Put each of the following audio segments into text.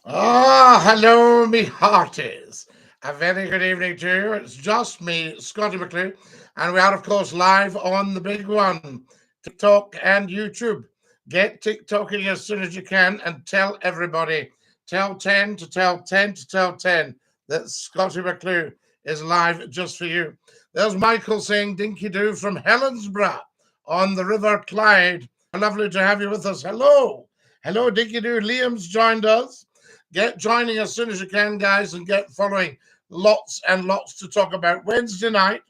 Ah, hello, me hearties. A very good evening to you. It's just me, Scotty McClue, and we are, of course, live on the big one, TikTok and YouTube. Get TikToking as soon as you can and tell everybody, tell 10 to tell 10 to tell 10 that Scotty McClue is live just for you. There's Michael saying Dinky-Doo from Helensburgh on the River Clyde. Lovely to have you with us. Hello. Hello, Dinky-Doo. Liam's joined us. Get joining as soon as you can, guys, and get following. Lots and lots to talk about. Wednesday night,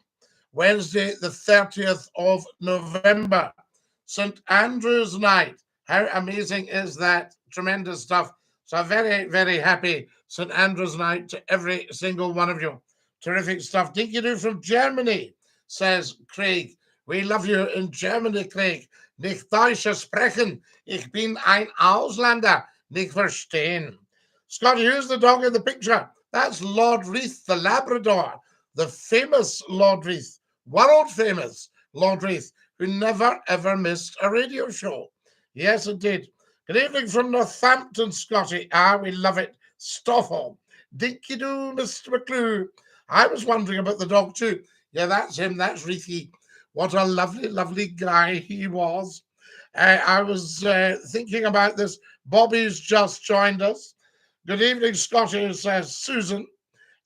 Wednesday, the 30th of November, St. Andrew's night. How amazing is that? Tremendous stuff. So, very, very happy St. Andrew's night to every single one of you. Terrific stuff. Dinky-Doo from Germany, says Craig. We love you in Germany, Craig. Nicht Deutsch sprechen. Ich bin ein Ausländer. Nicht verstehen. Scotty, who's the dog in the picture? That's Lord Reith, the Labrador, the famous Lord Reith, world famous Lord Reith, who never ever missed a radio show. Yes, indeed. Good evening from Northampton, Scotty. Ah, we love it. Stoffel. Dinky-Doo, Mr. McClue. I was wondering about the dog too. Yeah, that's him. That's Reithy. What a lovely, lovely guy he was. I was thinking about this. Bobby's just joined us. Good evening, Scotty, says Susan.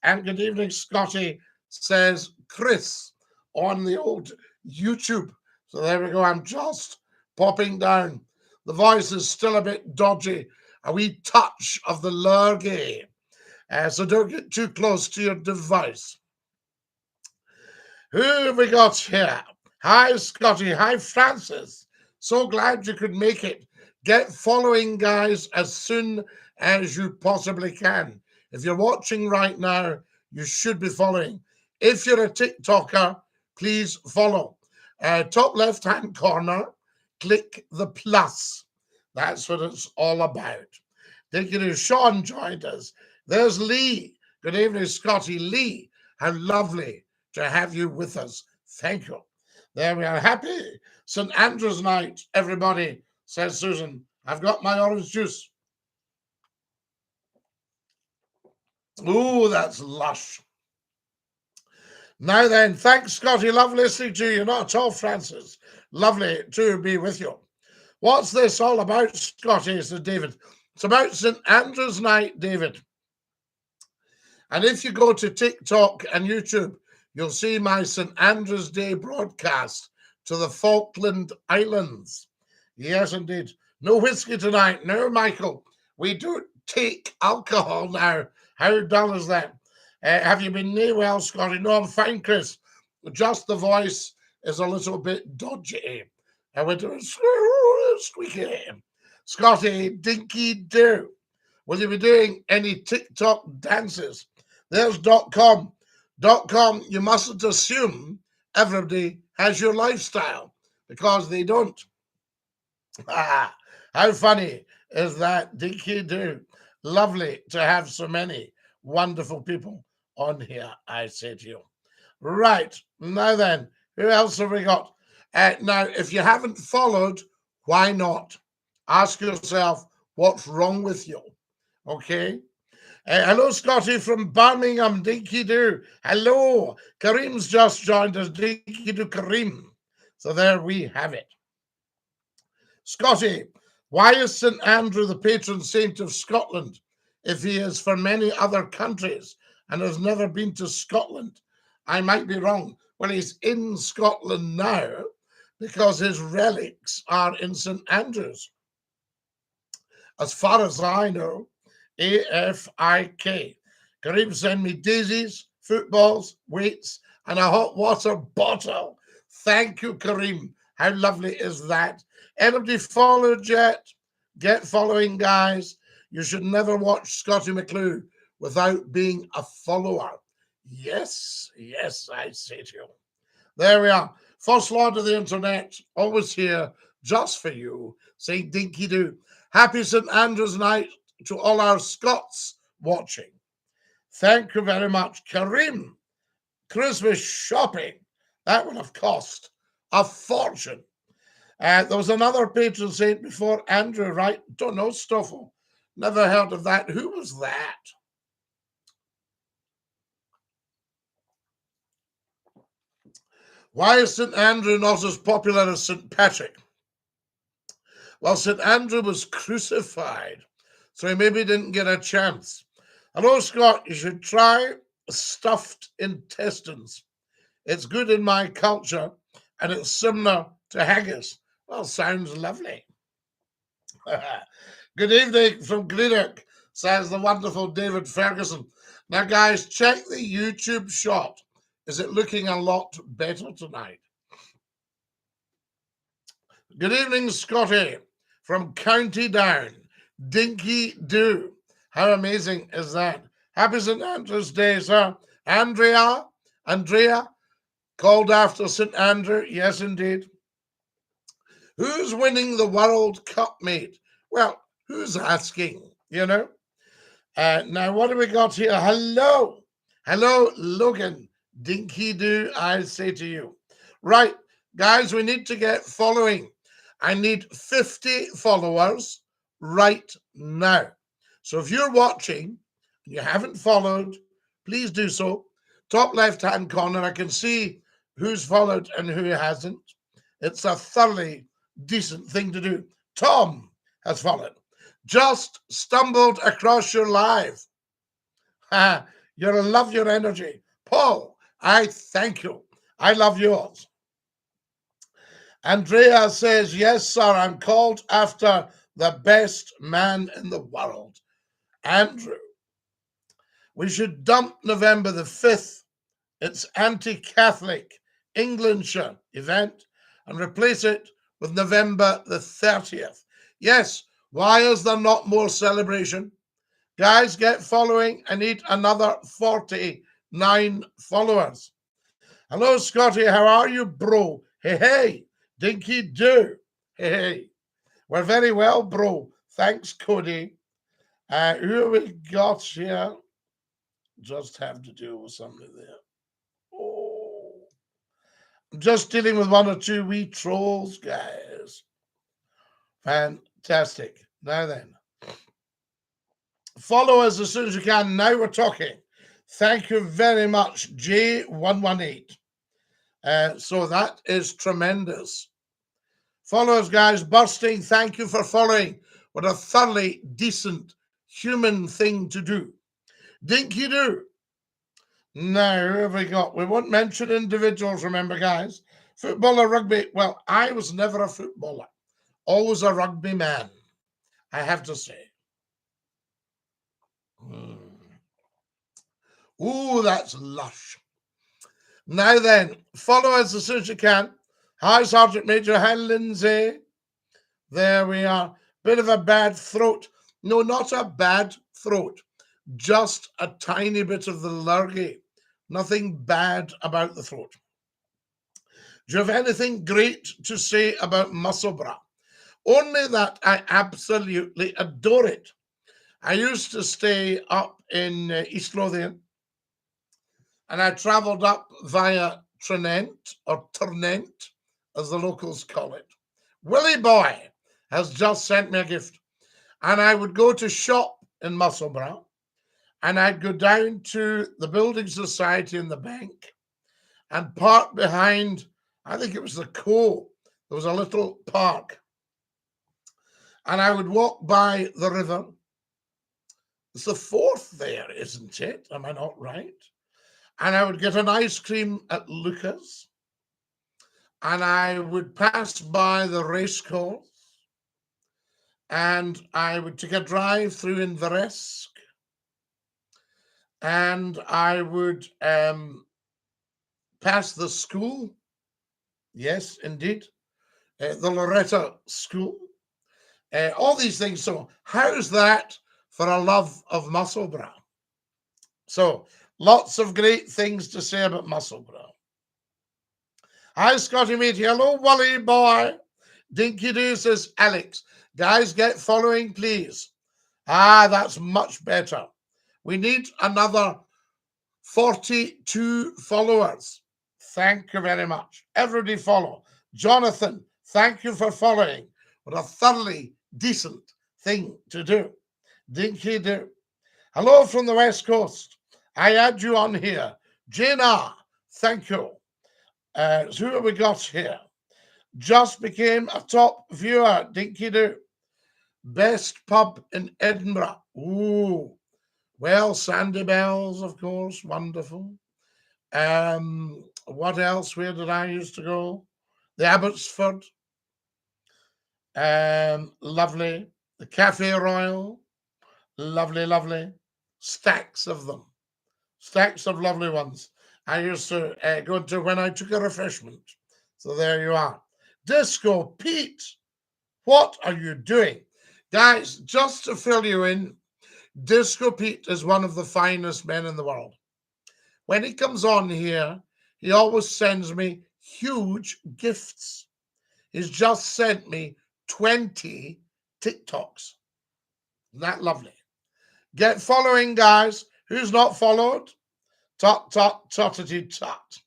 And good evening, Scotty, says Chris on the old YouTube. So there we go. I'm just popping down. The voice is still a bit dodgy. A wee touch of the lurgy. So don't get too close to your device. Who have we got here? Hi, Scotty. Hi, Francis. So glad you could make it. Get following, guys, as soon as you possibly can. If you're watching right now, you should be following. If you're a TikToker, please follow. Top left-hand corner, click the plus. That's what it's all about. Dinky-Doo. Sean joined us. There's Lee. Good evening, Scotty. Lee, how lovely to have you with us. Thank you. There we are. Happy St. Andrew's night, everybody, says Susan. I've got my orange juice. Ooh, that's lush. Now then, thanks, Scotty. Love listening to you. Not at all, Francis. Lovely to be with you. What's this all about, Scotty? Said David. It's about St. Andrew's night, David. And if you go to TikTok and YouTube, you'll see my St. Andrew's Day broadcast to the Falkland Islands. Yes, indeed. No whiskey tonight. No, Michael. We don't take alcohol now. How dull is that? Have you been near well, Scotty? No, I'm fine, Chris. Just the voice is a little bit dodgy. I went to squeaky. Scotty, Dinky-Doo. Will you be doing any TikTok dances? There's .com. .com, you mustn't assume everybody has your lifestyle, because they don't. How funny is that, Dinky-Doo? Lovely to have so many wonderful people on here, I say to you. Right, now then, who else have we got? Now, if you haven't followed, why not? Ask yourself, what's wrong with you? Okay? Hello, Scotty from Birmingham, Dinky-Doo. Hello. Kareem's just joined us, Dinky-Doo Kareem. So there we have it. Scotty, why is St. Andrew the patron saint of Scotland if he is for many other countries and has never been to Scotland? I might be wrong. Well, he's in Scotland now because his relics are in St. Andrews. As far as I know, AFIK. Kareem sent me daisies, footballs, weights, and a hot water bottle. Thank you, Kareem. How lovely is that? Anybody followed yet? Get following, guys. You should never watch Scotty McClue without being a follower. Yes, yes, I say to you. There we are. First Lord of the Internet, always here, just for you, saying Dinky-Doo. Happy St. Andrew's night to all our Scots watching. Thank you very much. Kareem, Christmas shopping. That would have cost a fortune. There was another patron saint before Andrew, right? Don't know, Stoffel. Never heard of that. Who was that? Why is St. Andrew not as popular as St. Patrick? Well, St. Andrew was crucified, so he maybe didn't get a chance. Hello, Scott. You should try stuffed intestines. It's good in my culture, and it's similar to haggis. Well, sounds lovely. Good evening from Greenock, says the wonderful David Ferguson. Now, guys, check the YouTube shot. Is it looking a lot better tonight? Good evening, Scotty, from County Down. Dinky-Doo. How amazing is that? Happy St. Andrew's Day, sir. Andrea, called after St. Andrew. Yes, indeed. Who's winning the World Cup, mate? Well, who's asking, you know? Now, what do we got here? Hello, Logan. Dinky-Doo, I say to you. Right, guys, we need to get following. I need 50 followers right now. So if you're watching and you haven't followed, please do so. Top left-hand corner, I can see who's followed and who hasn't. It's a thoroughly decent thing to do. Tom has followed. Just stumbled across your live. You love your energy. Paul, I thank you. I love yours. Andrea says, yes, sir, I'm called after the best man in the world, Andrew. We should dump November the 5th. It's anti-Catholic Englandshire event and replace it with November the 30th. Yes, why is there not more celebration? Guys, get following. I need another 49 followers. Hello, Scotty. How are you, bro? Hey, Dinky-Doo. Hey. We're very well, bro. Thanks, Cody. Who have we got here? Just have to deal with somebody there. Oh. I'm just dealing with one or two wee trolls, guys. Fantastic. Now then. Follow us as soon as you can. Now we're talking. Thank you very much, J118. So that is tremendous. Follow us, guys. Bursting, thank you for following. What a thoroughly decent human thing to do. Dinky-Doo. Now, who have we got? We won't mention individuals, remember, guys. Football or rugby? Well, I was never a footballer. Always a rugby man, I have to say. Ooh, that's lush. Now then, follow us as soon as you can. Hi, Sergeant Major. Hi, Lindsay. There we are. Bit of a bad throat. No, not a bad throat. Just a tiny bit of the lurgy. Nothing bad about the throat. Do you have anything great to say about Musselburgh? Only that I absolutely adore it. I used to stay up in East Lothian, and I travelled up via Trinent, or Ternent, as the locals call it. Willie Boy has just sent me a gift. And I would go to shop in Musselburgh, and I'd go down to the Building Society in the bank and park behind, I think it was the Co. There was a little park. And I would walk by the river. It's the Forth there, isn't it? Am I not right? And I would get an ice cream at Lucas. And I would pass by the racecourse. And I would take a drive through Inveresk. And I would pass the school. Yes, indeed. The Loretta School. All these things. So how's that for a love of Musselburgh? So lots of great things to say about Musselburgh. Hi, Scotty mate. Hello, Wally boy. Dinky-Doo says, Alex, guys, get following, please. That's much better. We need another 42 followers. Thank you very much. Everybody follow. Jonathan, thank you for following. What a thoroughly decent thing to do. Dinky-Doo. Hello from the West Coast. I had you on here. Jana, thank you. So who have we got here? Just became a top viewer. Dinky-Doo. Best pub in Edinburgh. Ooh. Well, Sandy Bells, of course. Wonderful. What else? Where did I used to go? The Abbotsford. Lovely. The Cafe Royal. Lovely, lovely. Stacks of them. Stacks of lovely ones. I used to go to when I took a refreshment. So there you are. Disco Pete, what are you doing? Guys, just to fill you in, Disco Pete is one of the finest men in the world. When he comes on here, he always sends me huge gifts. He's just sent me 20 TikToks. Isn't that lovely? Get following, guys. Who's not followed? Tot, tot, tottity, tot.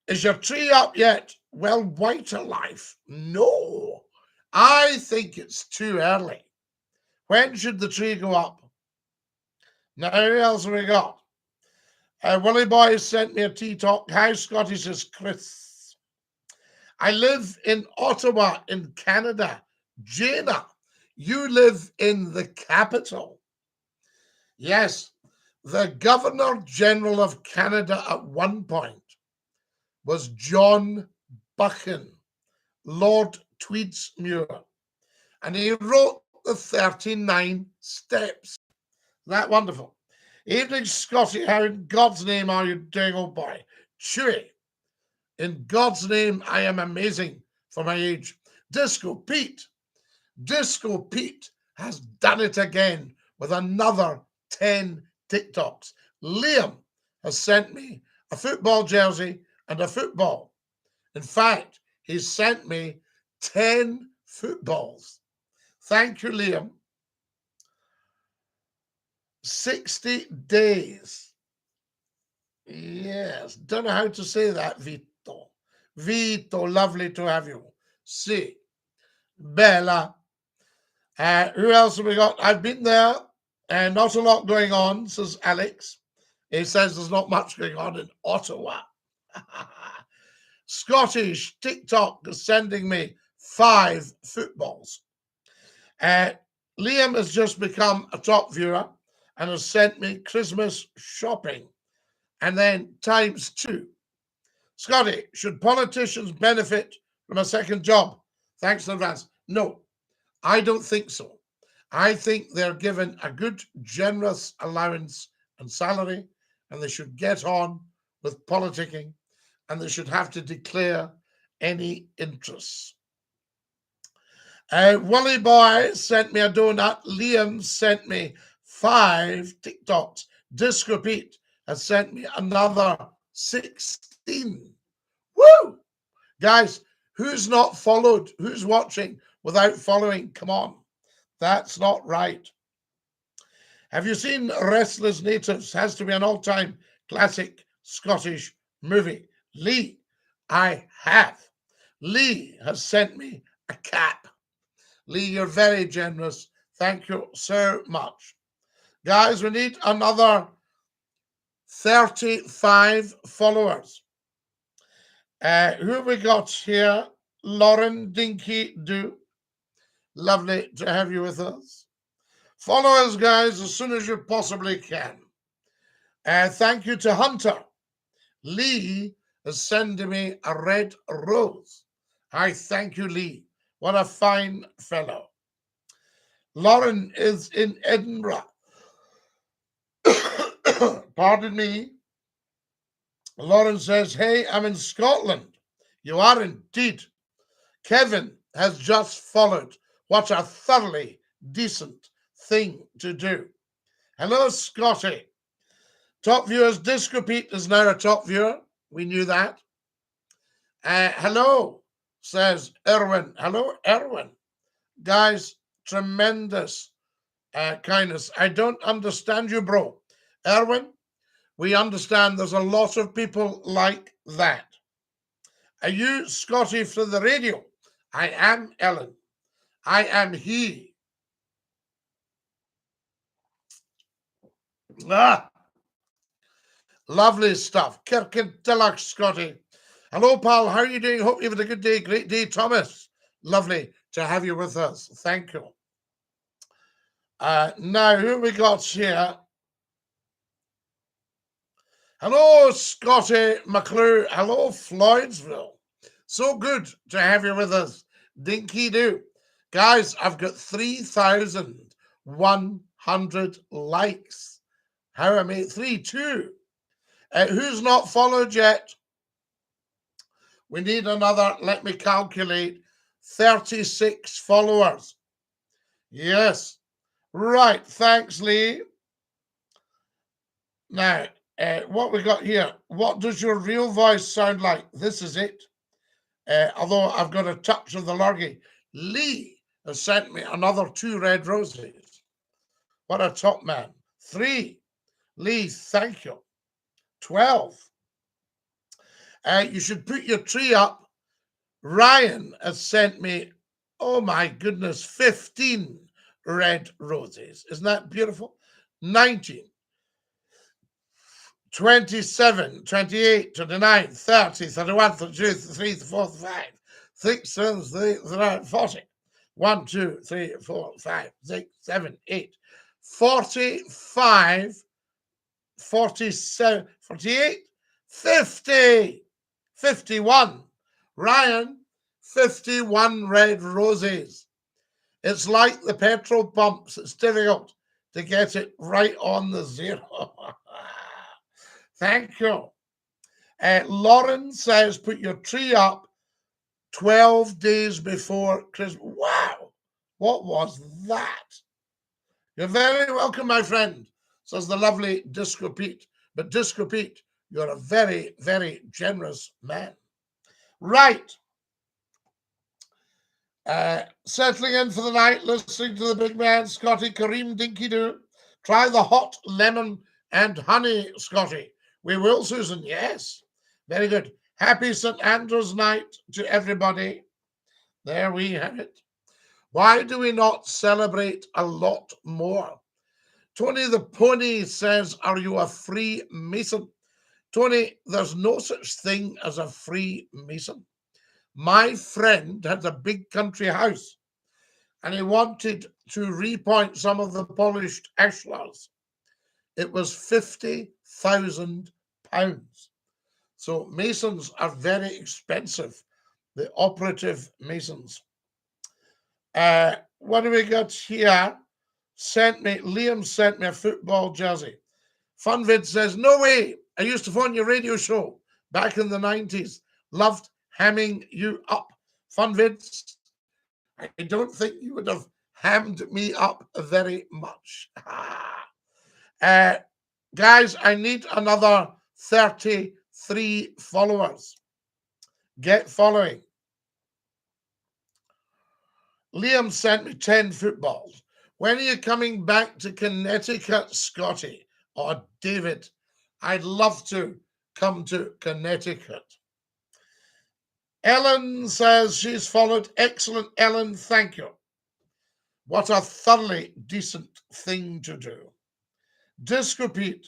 Is your tree up yet? Well, wait a life. No, I think it's too early. When should the tree go up? Now, who else have we got? Willie Boy sent me a TikTok. Hi, Scotty, says Chris. I live in Ottawa in Canada. Jana, you live in the capital. Yes, the Governor General of Canada at one point was John Buchan, Lord Tweedsmuir, and he wrote the 39 steps. Isn't that wonderful? Evening, Scotty. How in God's name are you doing, old boy? Chewy. In God's name, I am amazing for my age. Disco Pete has done it again with another 10 TikToks. Liam has sent me a football jersey and a football. In fact, he's sent me 10 footballs. Thank you, Liam. 60 days. Yes, don't know how to say that, Vito. Vito, lovely to have you. Si. Bella. Who else have we got? I've been there and not a lot going on, says Alex. He says there's not much going on in Ottawa. Scottish TikTok is sending me 5 footballs. Liam has just become a top viewer and has sent me Christmas shopping. And then ×2. Scotty, should politicians benefit from a second job? Thanks in advance. No, I don't think so. I think they're given a good, generous allowance and salary, and they should get on with politicking, and they should have to declare any interests. Wally Boy sent me a donut. Liam sent me 5 TikToks. Disco Pete has sent me another 16. Woo! Guys, who's not followed? Who's watching without following? Come on. That's not right. Have you seen Restless Natives? Has to be an all-time classic Scottish movie. Lee, I have. Lee has sent me a cap. Lee, you're very generous. Thank you so much. Guys, we need another 35 followers. Who have we got here? Lauren Dinky-Doo. Lovely to have you with us. Follow us, guys, as soon as you possibly can. Thank you to Hunter. Lee is sending me a red rose. I thank you, Lee. What a fine fellow. Lauren is in Edinburgh. Pardon me. Lauren says, hey, I'm in Scotland. You are indeed. Kevin has just followed. What a thoroughly decent thing to do. Hello, Scotty. Top viewers, Disco Pete is now a top viewer. We knew that. Hello, says Erwin. Hello, Erwin. Guys, tremendous kindness. I don't understand you, bro. Erwin, we understand there's a lot of people like that. Are you Scotty for the radio? I am Ellen. I am he. Ah, lovely stuff. Kirkintilloch, Scotty. Hello, pal. How are you doing? Hope you've had a good day. Great day, Thomas. Lovely to have you with us. Thank you. Now, who we got here? Hello, Scotty McCLUE. Hello, Floydsville. So good to have you with us. Dinky-Doo. Guys, I've got 3,100 likes. How am I? 3-2. Who's not followed yet? We need another, let me calculate, 36 followers. Yes. Right. Thanks, Lee. Now, what we got here? What does your real voice sound like? This is it. Although I've got a touch of the lurgy. Lee has sent me another 2 red roses. What a top man. 3. Lee, thank you. 12. You should put your tree up. Ryan has sent me, oh my goodness, 15 red roses. Isn't that beautiful? 19. 27, 28, 29, 30, 31, 32, 33, 34, 35, 6, 7, 8, 40. 1, 2, 3, 4, 5, 6, 7, 8, 45, 47, 48, 50, 51. Ryan, 51 red roses. It's like the petrol pumps. It's difficult to get it right on the zero. Thank you. Lauren says, put your tree up 12 days before Christmas. Wow. What was that? You're very welcome, my friend, says the lovely Disco Pete. But Disco Pete, you're a very, very generous man. Right. Settling in for the night, listening to the big man, Scotty Kareem Dinky-Doo. Try the hot lemon and honey, Scotty. We will, Susan. Yes. Very good. Happy St. Andrew's night to everybody. There we have it. Why do we not celebrate a lot more? Tony the Pony says, are you a Freemason? Tony, there's no such thing as a Freemason. My friend had a big country house and he wanted to repoint some of the polished ashlars. It was £50,000. So masons are very expensive, the operative masons. What do we got here? Liam sent me a football jersey. Funvid says, no way. I used to phone your radio show back in the 90s. Loved hamming you up. Funvids, I don't think you would have hammed me up very much. Guys, I need another 33 followers. Get following. Liam sent me 10 footballs. When are you coming back to Connecticut, Scotty? Or David? I'd love to come to Connecticut. Ellen says she's followed. Excellent, Ellen. Thank you. What a thoroughly decent thing to do. Disco Pete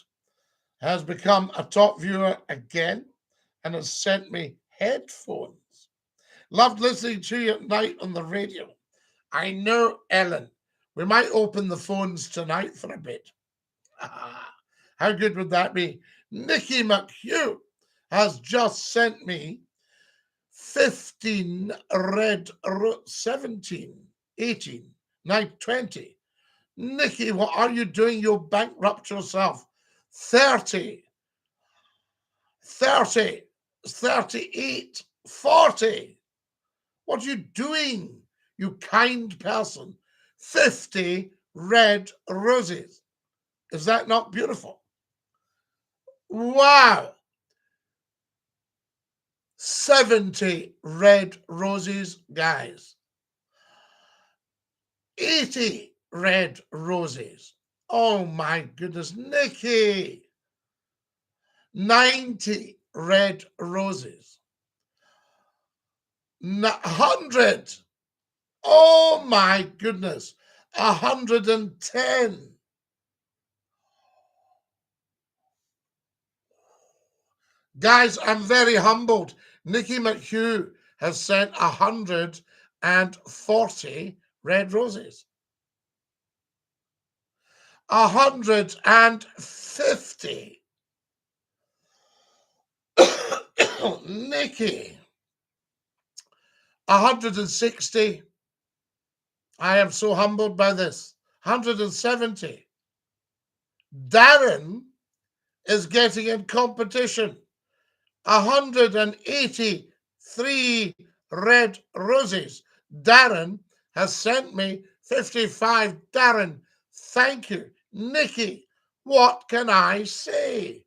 has become a top viewer again and has sent me headphones. Loved listening to you at night on the radio. I know, Ellen. We might open the phones tonight for a bit. How good would that be? Nicky McCLUE has just sent me 15 red, 17, 18, 9, 20. Nicky, what are you doing? You'll bankrupt yourself. 30, 38, 40. What are you doing, you kind person? 50 red roses. Is that not beautiful? Wow. 70 red roses, guys. 80 red roses. Oh my goodness, Nicky. 90 red roses. 100. Oh my goodness. 110. Guys, I'm very humbled. Nikki McCLUE has sent 140 red roses. 150. Nikki. 160. I am so humbled by this. 170. Darren is getting in competition. 183 red roses. Darren has sent me 55. Darren, thank you. Nikki, what can I say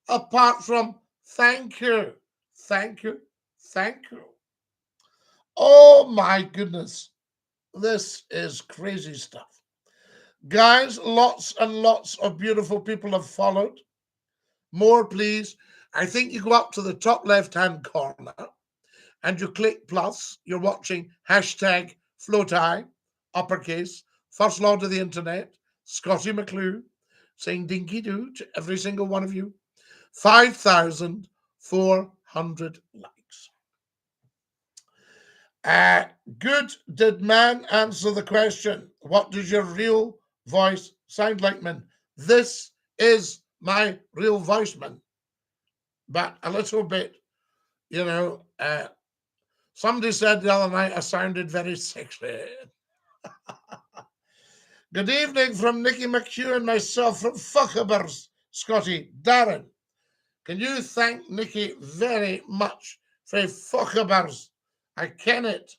apart from thank you, thank you, thank you? Oh my goodness, this is crazy stuff. Guys, lots and lots of beautiful people have followed. More, please. I think you go up to the top left-hand corner and you click plus. You're watching hashtag FloatEye, uppercase, First Lord of the Internet, Scottie McClue, saying dinky-doo to every single one of you. 5,400 likes. Good. Did man answer the question? What does your real voice sound like, man? This is my real voice, man. But a little bit, you know, somebody said the other night I sounded very sexy. Good evening from Nikki McCLUE and myself from Fuckabers, Scottie. Darren, can you thank Nikki very much for Fuckabers? I ken it.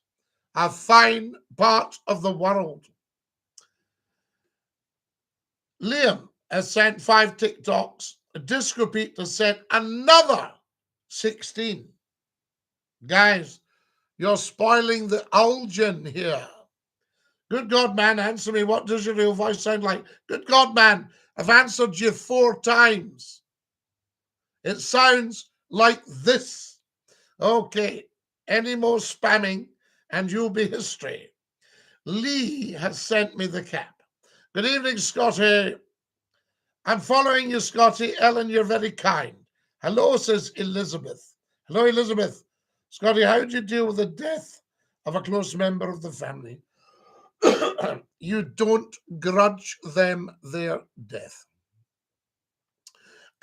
A fine part of the world. Liam has sent 5 TikToks. Disco Pete has sent another 16. Guys, you're spoiling the Ulgin here. Good God, man, answer me. What does your real voice sound like? Good God, man, I've answered you 4 times. It sounds like this. Okay, any more spamming and you'll be history. Lee has sent me the cap. Good evening, Scottie. I'm following you, Scottie. Ellen, you're very kind. Hello, says Elizabeth. Hello, Elizabeth. Scottie, how did you deal with the death of a close member of the family? You don't grudge them their death.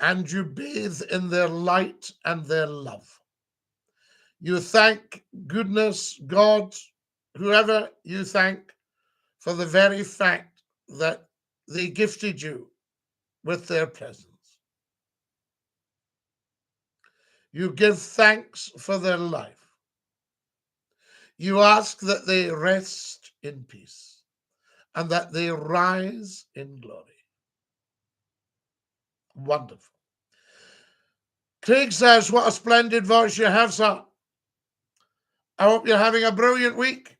And you bathe in their light and their love. You thank goodness, God, whoever you thank, for the very fact that they gifted you with their presence. You give thanks for their life. You ask that they rest in peace and that they rise in glory. Wonderful. Craig says, what a splendid voice you have, sir. I hope you're having a brilliant week.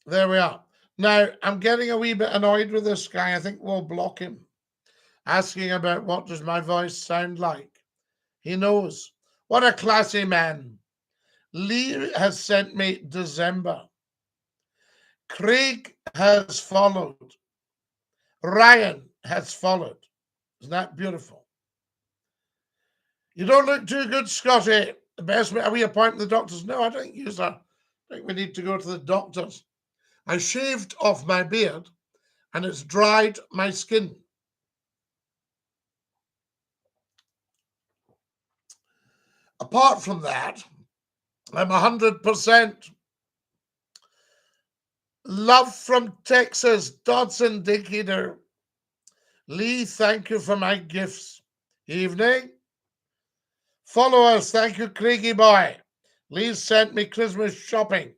There we are. Now, I'm getting a wee bit annoyed with this guy. I think we'll block him. Asking about what does my voice sound like. He knows. What a classy man. Lee has sent me December. Craig has followed. Ryan has followed. Isn't that beautiful? You don't look too good, Scottie. The best way, are we appointing the doctors? No, I don't think you, sir. I think we need to go to the doctors. I shaved off my beard and it's dried my skin. Apart from that, I'm 100%. Love from Texas, Dodson, DINKY-DOO. Lee, thank you for my gifts. Evening. Followers, thank you, Craigie boy. Lee sent me Christmas shopping.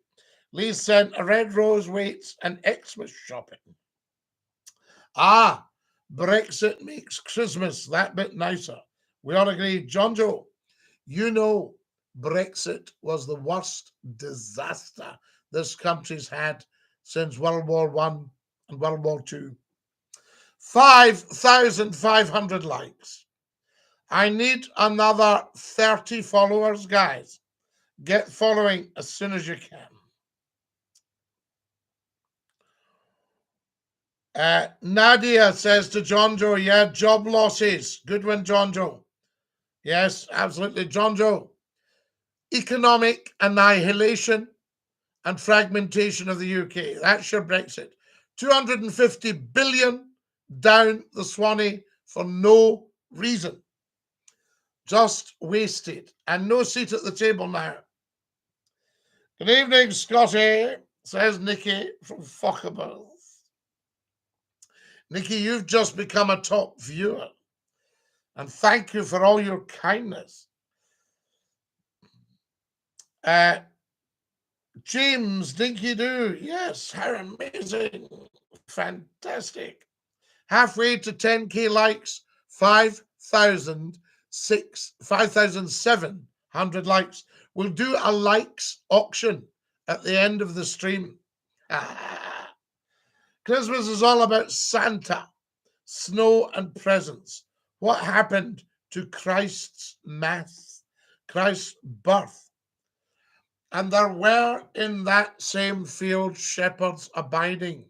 Lee sent a red rose weights and Xmas shopping. Ah, Brexit makes Christmas that bit nicer. We all agree. John Joe, you know Brexit was the worst disaster this country's had since World War I and World War II. 5,500 likes. I need another 30 followers, guys. Get following as soon as you can. Nadia says to John Joe, yeah, job losses. Good one, John Joe. Yes, absolutely. John Joe. Economic annihilation and fragmentation of the UK. That's your Brexit. 250 billion down the Swanee for no reason. Just wasted. And no seat at the table now. Good evening, Scotty, says Nikki from Fuckables. Nikki, you've just become a top viewer. And thank you for all your kindness. James, Dinky-Doo, yes, how amazing. Fantastic. Halfway to 10k likes, 5,700 likes. We'll do a likes auction at the end of the stream. Christmas is all about Santa, snow and presents. What happened to Christ's mass, Christ's birth? And there were in that same field shepherds abiding,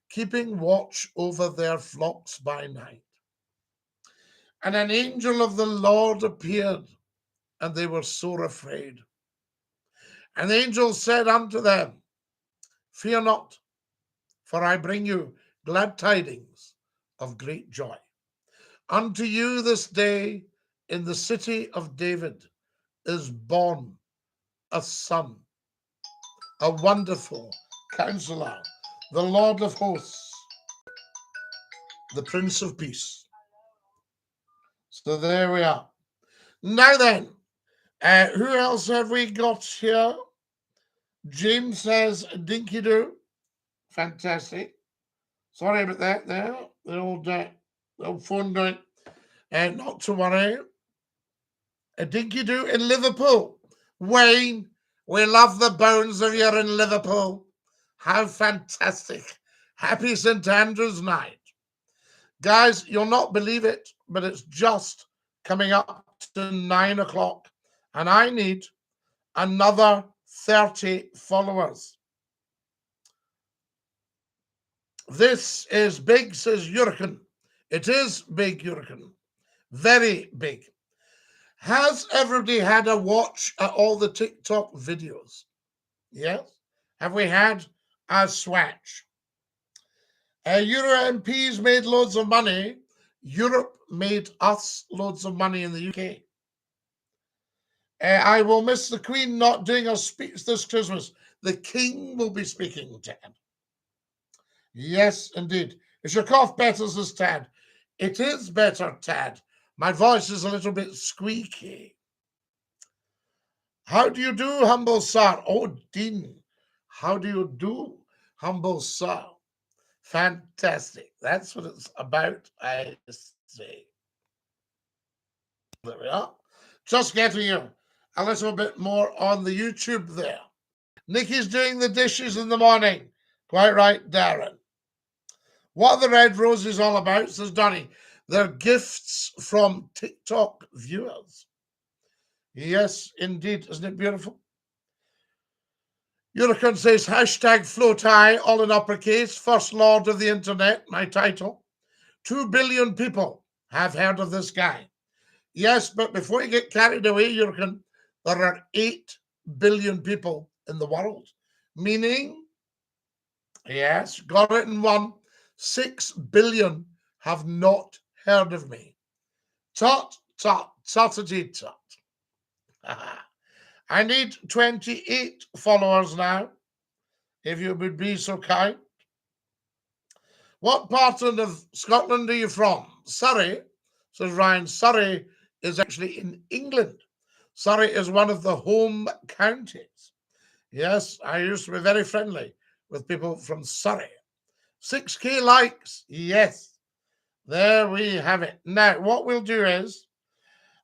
keeping watch over their flocks by night. And an angel of the Lord appeared, and they were sore afraid. And the angel said unto them, Fear not, for I bring you glad tidings of great joy. Unto you this day in the city of David is born a son, a wonderful counselor, the Lord of hosts, the Prince of Peace. So there we are. Now then, who else have we got here? James says Dinky-Doo. Fantastic. Sorry about that there. The old phone going. Not to worry. A Dinky-Doo in Liverpool. Wayne, we love the bones of you in Liverpool. How fantastic. Happy St. Andrew's night. Guys, you'll not believe it, but it's just coming up to 9 o'clock. And I need another 30 followers. This is big, says Jurgen. It is big, Jurgen. Very big. Has everybody had a watch at all the TikTok videos? Yes? Have we had a swatch? Euro MPs made loads of money. Europe made us loads of money in the UK. I will miss the Queen not doing a speech this Christmas. The King will be speaking, Tad. Yes, indeed. Is your cough better, says Tad? It is better, Tad. My voice is a little bit squeaky. How do you do, humble sir? Oh, Dean. How do you do, humble sir? Fantastic. That's what it's about, I say. There we are. Just getting you a little bit more on the YouTube there. Nikki's doing the dishes in the morning. Quite right, Darren. What are the red roses all about, says Donny? They're gifts from TikTok viewers. Yes, indeed. Isn't it beautiful? Unicorn says, hashtag float high, all in uppercase, first lord of the internet, my title. 2 billion people have heard of this guy. Yes, but before you get carried away, Unicorn, there are 8 billion people in the world. Meaning, yes, got it in one, 6 billion have not heard of me. Tut, tut, tuttity, tut. I need 28 followers now, if you would be so kind. What part of Scotland are you from? Surrey, says Ryan. Surrey is actually in England. Surrey is one of the home counties. Yes, I used to be very friendly with people from Surrey. 6k likes. Yes, there we have it. Now, what we'll do is,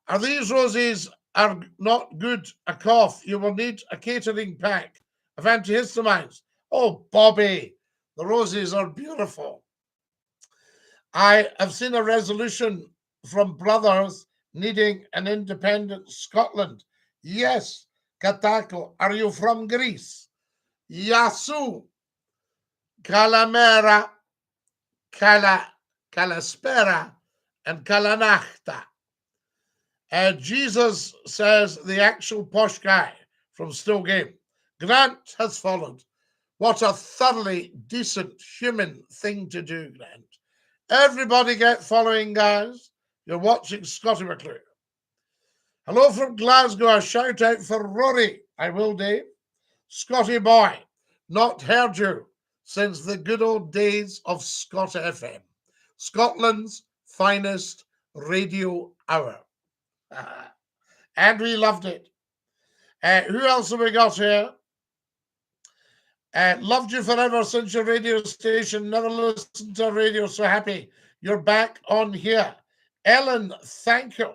are these roses are not good a cough? You will need a catering pack of antihistamines. Oh, Bobby, the roses are beautiful. I have seen a resolution from brothers needing an independent Scotland. Yes, Katako, are you from Greece? Yasu, Calamera, Calaspera, and Calanachta. Jesus says the actual posh guy from Still Game. Grant has followed. What a thoroughly decent human thing to do, Grant. Everybody get following, guys. You're watching Scottie McClue. Hello from Glasgow. A shout out for Rory. I will, Dave. Scotty boy, not heard you since the good old days of Scott FM, Scotland's finest radio hour. And we loved it. Who else have we got here? Loved you forever since your radio station. Never listened to radio so happy. You're back on here. Ellen, thank you.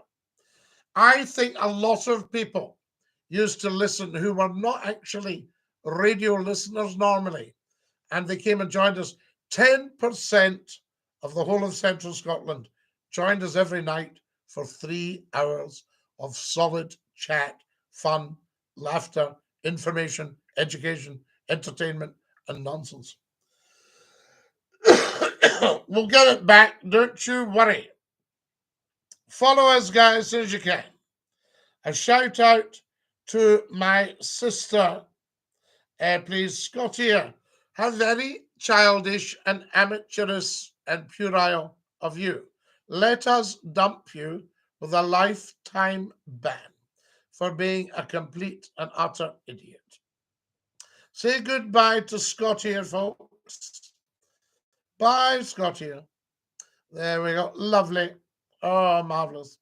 I think a lot of people used to listen who were not actually radio listeners normally, and they came and joined us. 10% of the whole of Central Scotland joined us every night for 3 hours of solid chat, fun, laughter, information, education, entertainment, and nonsense. We'll get it back, don't you worry. Follow us, guys, as soon as you can. A shout out to my sister, please, Scottie. How very childish and amateurish and puerile of you. Let us dump you with a lifetime ban for being a complete and utter idiot. Say goodbye to Scottie, folks. Bye, Scottie. There we go. Lovely. Oh, marvelous.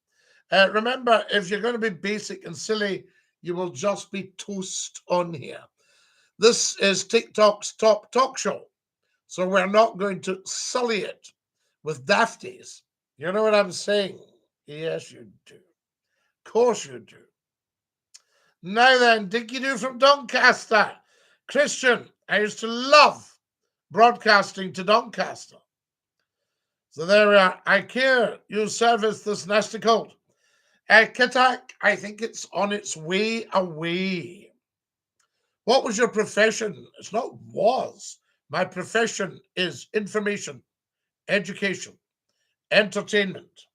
Remember, if you're going to be basic and silly, you will just be toast on here. This is TikTok's top talk show, so we're not going to sully it with dafties. You know what I'm saying? Yes, you do. Of course you do. Now then, Dinky-Doo from Doncaster. Christian, I used to love broadcasting to Doncaster. So there we are. I care you service this nasty cold. Katak, I think it's on its way away. What was your profession? It's not was. My profession is information, education, entertainment.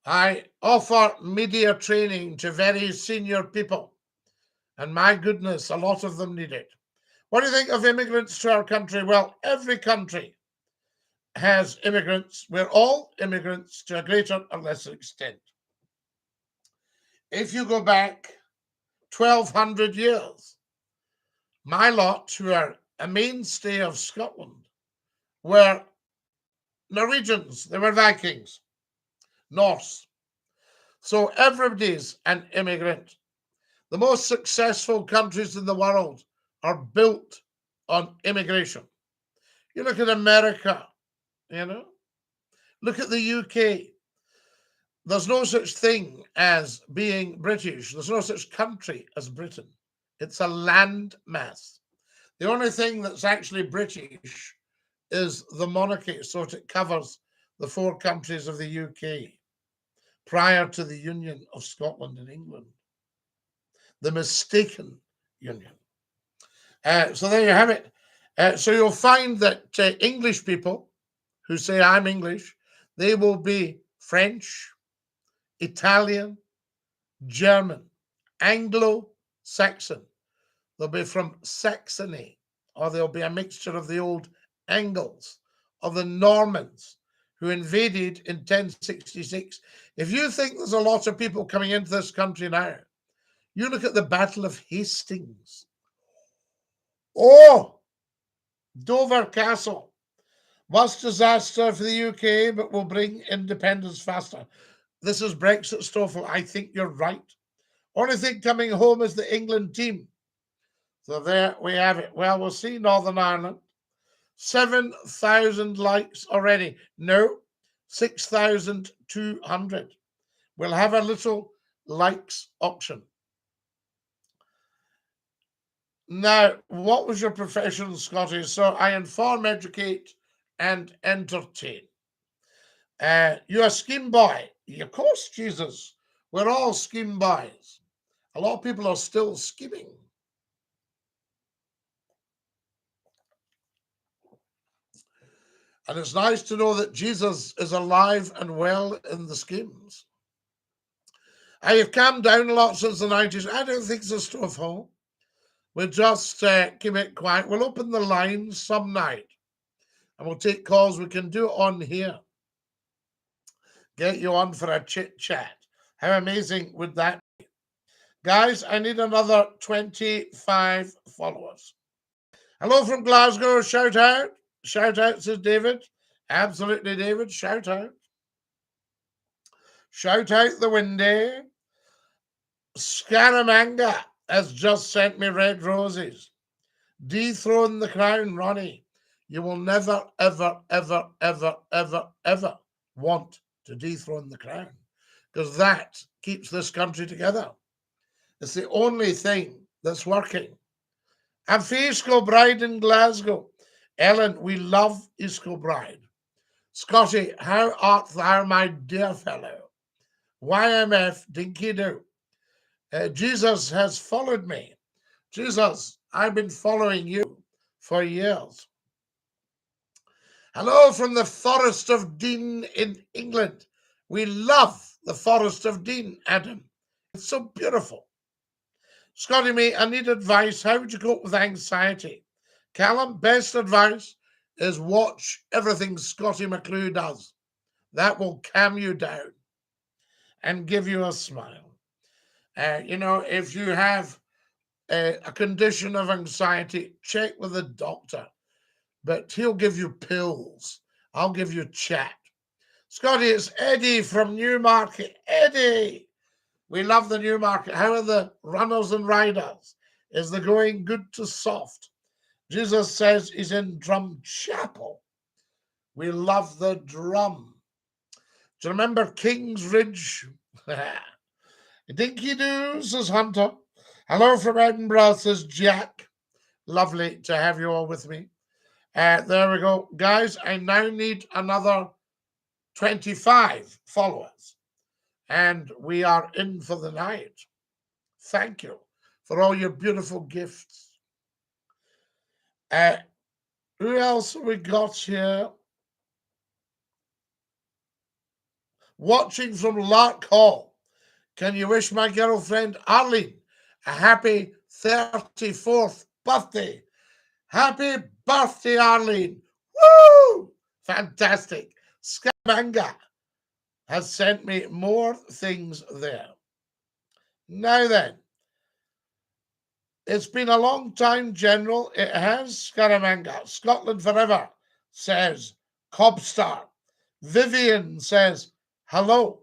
I offer media training to very senior people. And my goodness, a lot of them need it. What do you think of immigrants to our country? Well, every country has immigrants. We're all immigrants to a greater or lesser extent. If you go back 1,200 years, my lot, who are a mainstay of Scotland, were Norwegians. They were Vikings, Norse. So everybody's an immigrant. The most successful countries in the world are built on immigration. You look at America, look at the UK. There's no such thing as being British. There's no such country as Britain. It's a land mass. The only thing that's actually British is the monarchy, so it covers the 4 countries of the UK prior to the union of Scotland and England, the mistaken union. So there you have it. So you'll find that English people who say I'm English, they will be French, Italian, German, Anglo-Saxon. They'll be from Saxony, or they'll be a mixture of the old Angles, of the Normans who invaded in 1066. If you think there's a lot of people coming into this country now, you look at the Battle of Hastings. Oh, Dover Castle. Worst disaster for the UK, but will bring independence faster. This is Brexit, Stoffel. I think you're right. Only thing coming home is the England team. So there we have it. Well, we'll see Northern Ireland. 7,000 likes already. No, 6,200. We'll have a little likes auction. Now, what was your profession, Scottie? So I inform, educate, and entertain. You're a scheme boy. Of course, Jesus. We're all scheme boys. A lot of people are still scheming. And it's nice to know that Jesus is alive and well in the schemes. You've calmed down a lot since the 90s. I don't think so, Stuffhole. We'll just keep it quiet. We'll open the lines some night and we'll take calls. We can do it on here. Get you on for a chit chat. How amazing would that be? Guys, I need another 25 followers. Hello from Glasgow. Shout out. Shout out, says David. Absolutely, David. Shout out. Shout out the windy. Scaramanga has just sent me red roses. Dethrone the crown, Ronnie. You will never, ever, ever, ever, ever, ever want to dethrone the crown, because that keeps this country together. It's the only thing that's working. I'm for Isco Bride in Glasgow. Ellen, we love Isco Bride. Scotty, how art thou, my dear fellow? YMF Dinky-Doo. Jesus has followed me. Jesus, I've been following you for years. Hello from the Forest of Dean in England. We love the Forest of Dean, Adam. It's so beautiful. Scotty, mate, I need advice. How would you cope with anxiety? Callum, best advice is watch everything Scotty McCLUE does. That will calm you down and give you a smile. If you have a condition of anxiety, check with the doctor. But he'll give you pills. I'll give you chat. Scotty, it's Eddie from Newmarket. Eddie, we love the Newmarket. How are the runners and riders? Is the going good to soft? Jesus says he's in Drum Chapel. We love the drum. Do you remember King's Ridge? Dinky-Doo, says Hunter. Hello from Edinburgh, says Jack. Lovely to have you all with me. There we go. Guys, I now need another 25 followers. And we are in for the night. Thank you for all your beautiful gifts. Who else have we got here? Watching from Lark Hall. Can you wish my girlfriend Arlene a happy 34th birthday? Happy birthday, Arlene. Woo! Fantastic. Scaramanga has sent me more things there. Now then, it's been a long time, General. It has, Scaramanga. Scotland forever, says Cobstar. Vivian says, hello.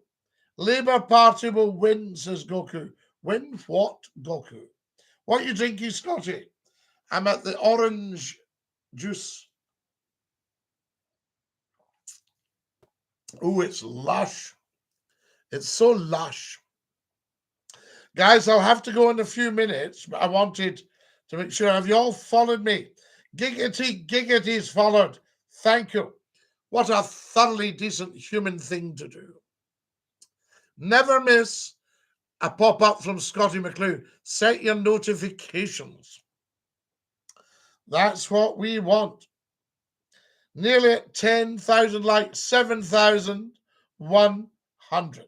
Labour Party will win, says Goku. Win what, Goku? What you drinking, Scotty? I'm at the orange juice. Oh, it's lush. It's so lush. Guys, I'll have to go in a few minutes, but I wanted to make sure. Have you all followed me? Giggity's followed. Thank you. What a thoroughly decent human thing to do. Never miss a pop-up from Scotty McCLUE. Set your notifications. That's what we want. Nearly 10,000 likes, 7,100.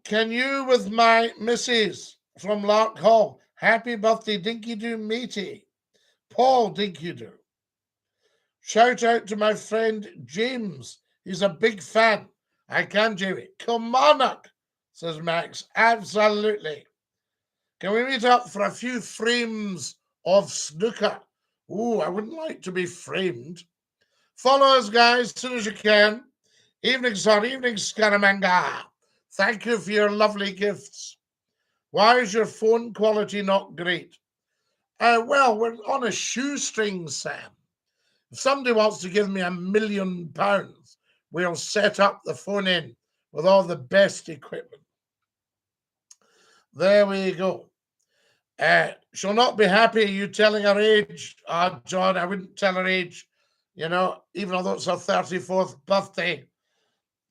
Can you, with my missus from Lark Hall, happy birthday, Dinky-Doo matey, Paul Dinky-Doo. Shout out to my friend James. He's a big fan. I can, Jamie. Kilmarnock, says Max. Absolutely. Can we meet up for a few frames of snooker? Ooh, I wouldn't like to be framed. Follow us, guys, as soon as you can. Evening, son. Evening, Scaramanga. Thank you for your lovely gifts. Why is your phone quality not great? Well, we're on a shoestring, Sam. If somebody wants to give me £1 million, we'll set up the phone in with all the best equipment. There we go. She'll not be happy you telling her age. John, I wouldn't tell her age, even although it's her 34th birthday.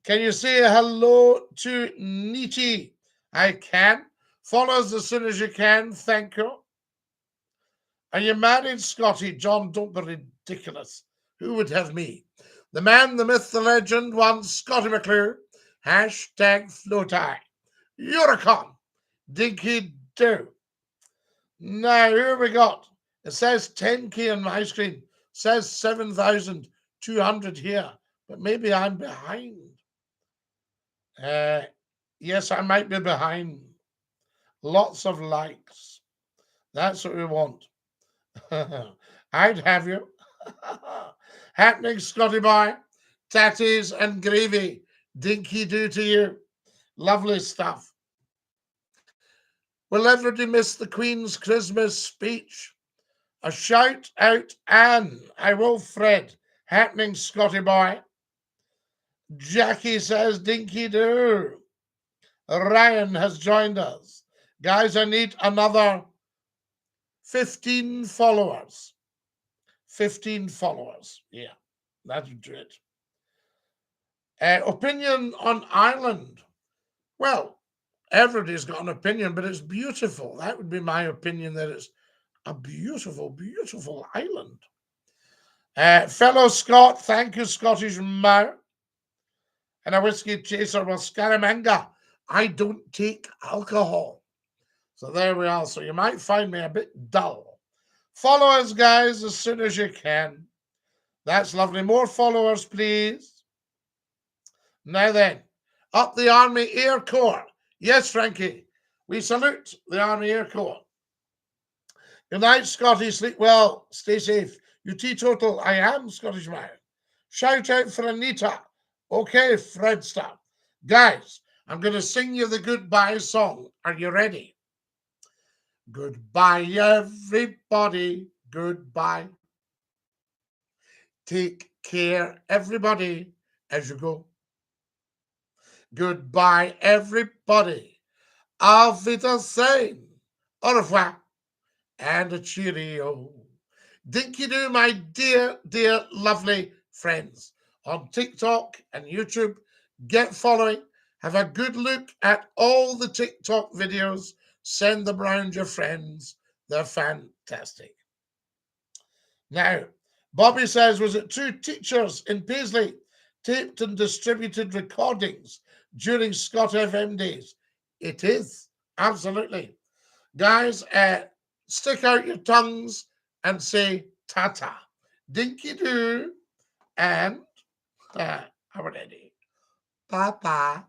Can you say hello to Neety? I can. Follow us as soon as you can. Thank you. Are you married, Scotty? John, don't be ridiculous. Who would have me? The man, the myth, the legend, one Scotty McCLUE Hashtag Floaty. Eurocon. Dinky-Doo. Now, here we got. It says 10K on my screen. It says 7,200 here. But maybe I'm behind. Yes, I might be behind. Lots of likes. That's what we want. I'd have you. Happening, Scotty boy. Tatties and gravy. Dinky-Doo to you. Lovely stuff. Will everybody miss the Queen's Christmas speech? A shout out, Anne. I will, Fred. Happening, Scotty boy. Jackie says Dinky-Doo. Ryan has joined us. Guys, I need another 15 followers. 15 followers. Yeah, that'll do it. Opinion on Ireland. Well, everybody's got an opinion, but it's beautiful. That would be my opinion, that it's a beautiful, beautiful island. Fellow Scott, thank you, Scottish Mare. And a whiskey chaser with Scaramanga. I don't take alcohol. So there we are. So you might find me a bit dull. Follow us, guys, as soon as you can. That's lovely. More followers, please. Now then, up the Army Air Corps. Yes, Frankie, we salute the Army Air Corps. Good night, Scotty. Sleep well. Stay safe. You teetotal. I am Scottish man. Shout out for Anita. Okay, Fredster. Guys, I'm going to sing you the goodbye song. Are you ready? Goodbye, everybody. Goodbye. Take care, everybody, as you go. Goodbye, everybody. Auf Wiedersehen. Au revoir. And a cheerio. Dinky-Doo, my dear, dear, lovely friends. On TikTok and YouTube, get following. Have a good look at all the TikTok videos. Send them around your friends. They're fantastic. Now, Bobby says, was it 2 teachers in Paisley taped and distributed recordings during Scott FM days? It is, absolutely. Guys, stick out your tongues and say ta-ta. Dinky-Doo and I'm ready. Ta-ta.